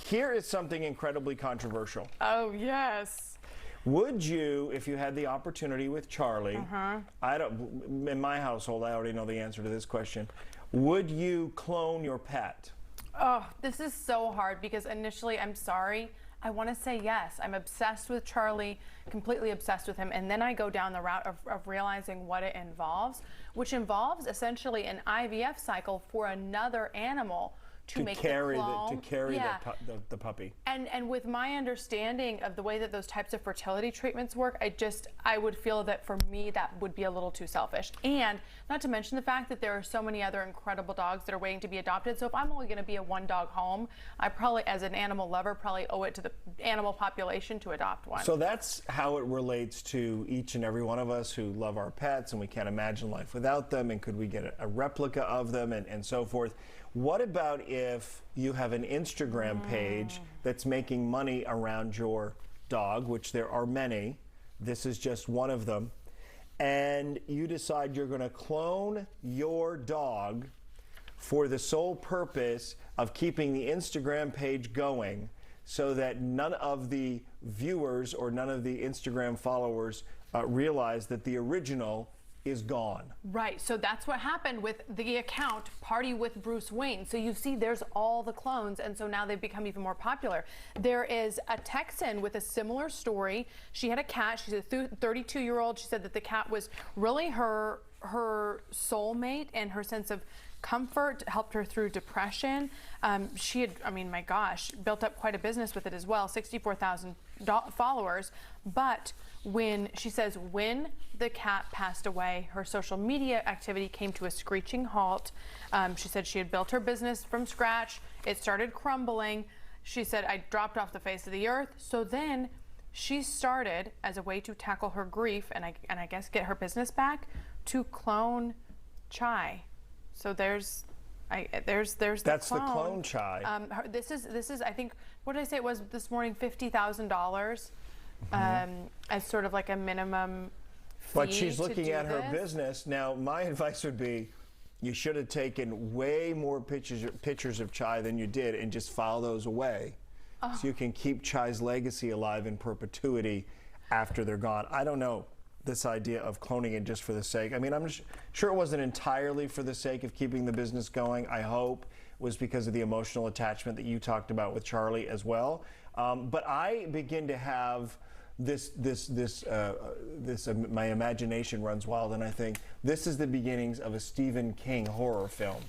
Here is something incredibly controversial. Oh, yes. Would you, if you had the opportunity with Charlie, I don't, in my household, I already know the answer to this question. Would you clone your pet? Oh, this is so hard because initially, I'm sorry, I want to say yes. I'm obsessed with Charlie, completely obsessed with him. And then I go down the route of realizing what it involves, which involves essentially an IVF cycle for another animal to make carry the clone. the puppy. And with my understanding of the way that those types of fertility treatments work, I would feel that for me that would be a little too selfish. And not to mention the fact that there are so many other incredible dogs that are waiting to be adopted. So if I'm only going to be a one dog home, I probably, as an animal lover, probably owe it to the animal population to adopt one. So that's how it relates to each and every one of us who love our pets and we can't imagine life without them, and could we get a replica of them and so forth. What about if you have an Instagram page that's making money around your dog, which there are many, this is just one of them, and you decide you're going to clone your dog for the sole purpose of keeping the Instagram page going so that none of the viewers or none of the Instagram followers realize that the original is gone. Right, so that's what happened with the account Party with Bruce Wayne. So you see there's all the clones, and so now they've become even more popular. There is a Texan with a similar story. She had a cat. She's a 32-year-old. She said that the cat was really her soulmate, and her sense of comfort helped her through depression. She had, I mean, my gosh, built up quite a business with it as well, 64,000 followers. But when she says when the cat passed away, her social media activity came to a screeching halt. She said she had built her business from scratch. It started crumbling. She said, I dropped off the face of the earth. So then she started, as a way to tackle her grief and I guess get her business back, to clone Chai. So there's that's the clone Chai. This is I think, what did I say it was this morning, $50,000 as sort of like a minimum fee. But she's looking at her business. Now, my advice would be you should have taken way more pictures of Chai than you did and just file those away so you can keep Chai's legacy alive in perpetuity after they're gone. I don't know this idea of cloning it just for the sake. I mean, I'm sure it wasn't entirely for the sake of keeping the business going. I hope it was because of the emotional attachment that you talked about with Charlie as well. But I begin to have my imagination runs wild, and I think this is the beginnings of a Stephen King horror film.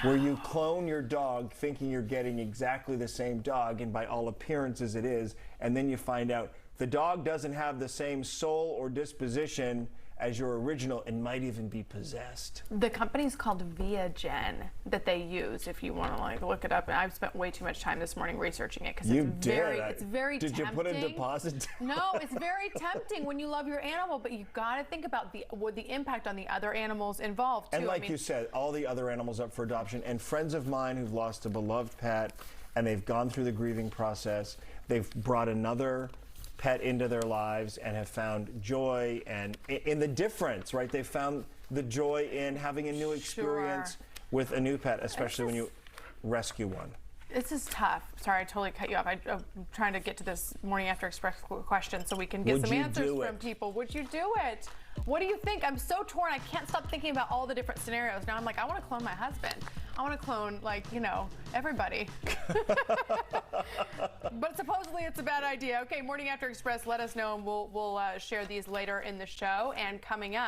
Where you clone your dog thinking you're getting exactly the same dog, and by all appearances it is, and then you find out the dog doesn't have the same soul or disposition as your original and might even be possessed. The company's called Viagen that they use, if you want to like look it up. And I've spent way too much time this morning researching it because it's very Did tempting. you put a deposit down? No, it's very tempting when you love your animal, but you've got to think about the impact on the other animals involved too. And like you said, all the other animals up for adoption, and friends of mine who've lost a beloved pet and they've gone through the grieving process, they've brought another pet into their lives and have found joy and in the difference, right? They found the joy in having a new experience with a new pet, especially when you rescue one. This is tough. Sorry, I totally cut you off. I'm trying to get to this Morning After Express question so we can get some answers from people. Would you do it? What do you think? I'm so torn. I can't stop thinking about all the different scenarios. Now I'm like, I want to clone my husband. I want to clone, like, you know, everybody. But supposedly it's a bad idea. Okay, Morning After Express, let us know, and we'll share these later in the show. And coming up,